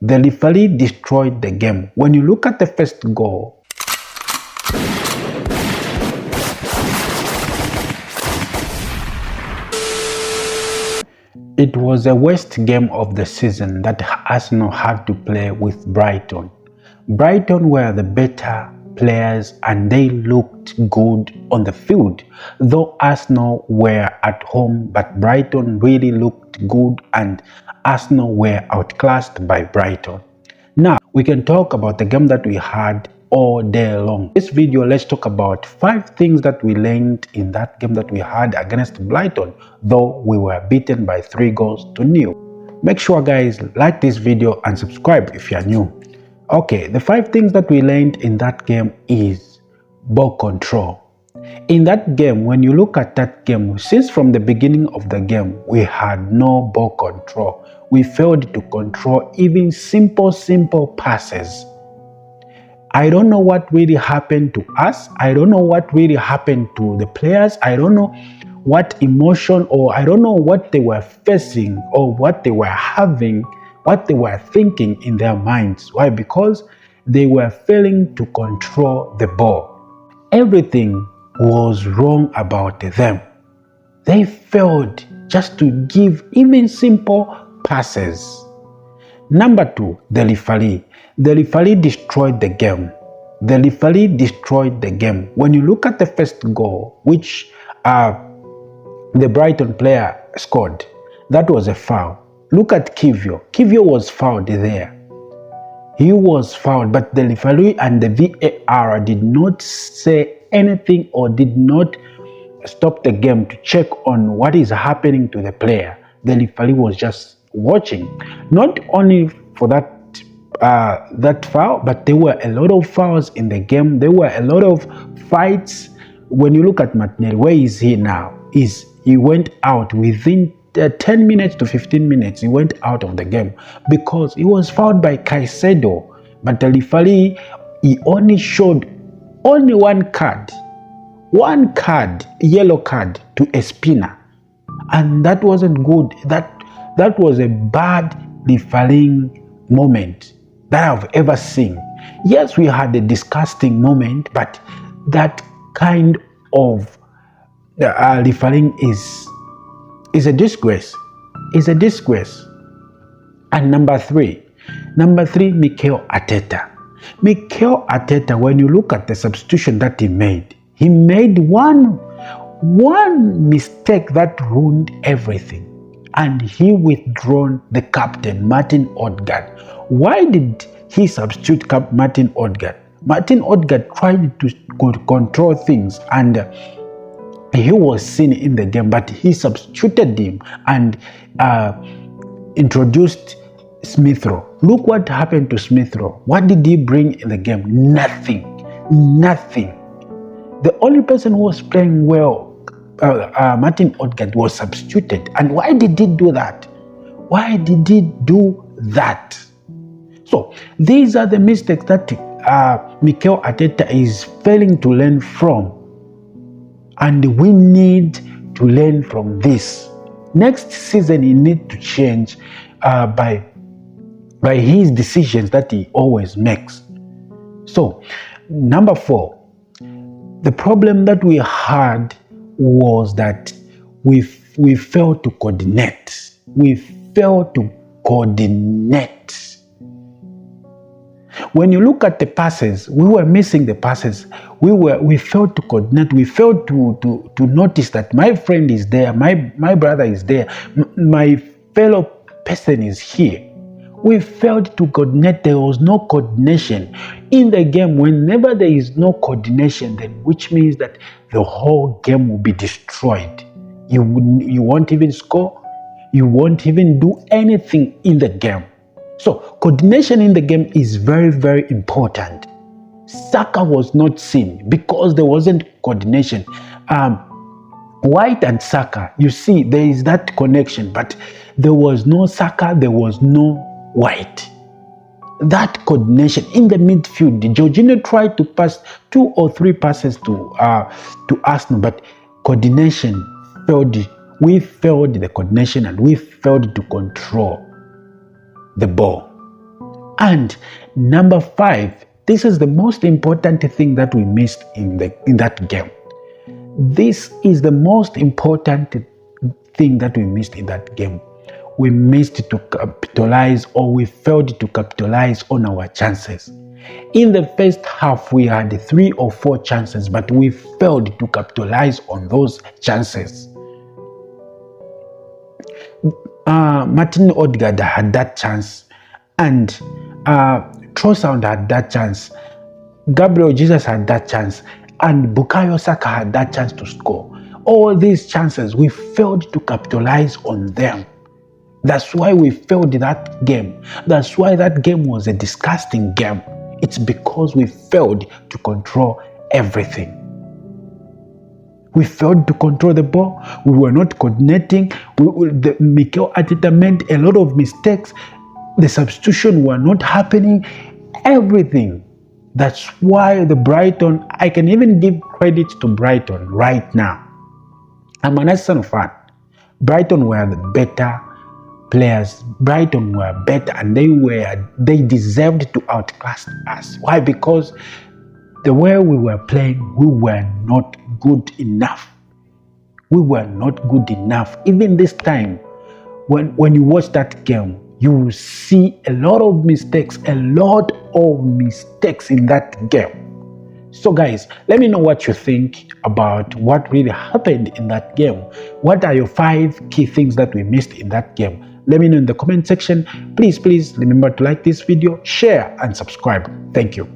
The referee destroyed the game. When you look at the first goal, it was the worst game of the season that Arsenal had to play with Brighton. Brighton were the better players and they looked good on the field. Though Arsenal were at home, but Brighton really looked good and Arsenal were outclassed by Brighton. Now, we can talk about the game that we had all day long. This video, let's talk about 5 things that we learned in that game that we had against Brighton, though we were beaten by 3-0. Make sure guys like this video and subscribe if you are new. Okay, the 5 things that we learned in that game is ball control. In that game, when you look at that game, since from the beginning of the game, we had no ball control. We failed to control even simple passes. I don't know what really happened to us. I don't know what really happened to the players. I don't know what emotion, or I don't know what they were facing or what they were having, what they were thinking in their minds. Why? Because they were failing to control the ball. Everything was wrong about them. They failed just to give even simple passes. Number 2, the referee. The referee destroyed the game. The referee destroyed the game. When you look at the first goal, which the Brighton player scored, that was a foul. Look at Kivio. Kivio was fouled there. He was fouled, but the referee and the VAR did not say anything or did not stop the game to check on what is happening to the player. The referee was just watching. Not only for that foul, but there were a lot of fouls in the game. There were a lot of fights. When you look at Martinelli, where is he now? He went out within 10 minutes to 15 minutes. He went out of the game because he was fouled by Caicedo. But the referee, he only showed only one card, yellow card to Espina, and that wasn't good. That was a bad refereeing moment that I've ever seen. Yes, we had a disgusting moment, but that kind of refereeing is a disgrace. It's a disgrace. And number 3, Mikel Arteta. Mikel Arteta, when you look at the substitution that he made one mistake that ruined everything. And he withdrawn the captain, Martin Odegaard. Why did he substitute Martin Odegaard? Martin Odegaard tried to control things and he was seen in the game, but he substituted him and introduced Smith Rowe. Look what happened to Smith Rowe. What did he bring in the game? Nothing. The only person who was playing well, Martin Odegaard, was substituted. And why did he do that? So these are the mistakes that Mikel Arteta is failing to learn from. And we need to learn from this. Next season, he needs to change by his decisions that he always makes. So, number 4, the problem that we had was that we failed to coordinate. When you look at the passes, we were missing the passes. We failed to coordinate. We failed to notice that my friend is there, my brother is there, my fellow person is here. We failed to coordinate. There was no coordination in the game. Whenever there is no coordination, then which means that the whole game will be destroyed. You won't even score. You won't even do anything in the game. So coordination in the game is very, very important. Saka was not seen because there wasn't coordination. White and Saka, you see, there is that connection, but there was no Saka, there was no White. That coordination in the midfield, Jorginho tried to pass 2 or 3 passes to Arsenal, but coordination failed. We failed the coordination and we failed to control the ball. And number 5, this is the most important thing that we missed in that game. This is the most important thing that we missed in that game. We missed to capitalize, or we failed to capitalize on our chances. In the first half, we had 3 or 4 chances, but we failed to capitalize on those chances. Martin Odegaard had that chance, and Trossard had that chance. Gabriel Jesus had that chance, and Bukayo Saka had that chance to score. All these chances, we failed to capitalize on them. That's why we failed that game. That's why that game was a disgusting game. It's because we failed to control everything. We failed to control the ball. We were not coordinating. Mikel Arteta made a lot of mistakes. The substitution were not happening. Everything. That's why the Brighton, I can even give credit to Brighton right now. I'm an Arsenal fan. Brighton were the better players. Brighton were better, and they deserved to outclass us. Why? Because the way we were playing, we were not good enough. We were not good enough. Even this time, when you watch that game, you will see a lot of mistakes in that game. So guys, let me know what you think about what really happened in that game. What are your 5 key things that we missed in that game? Let me know in the comment section. Please remember to like this video, share, and subscribe. Thank you.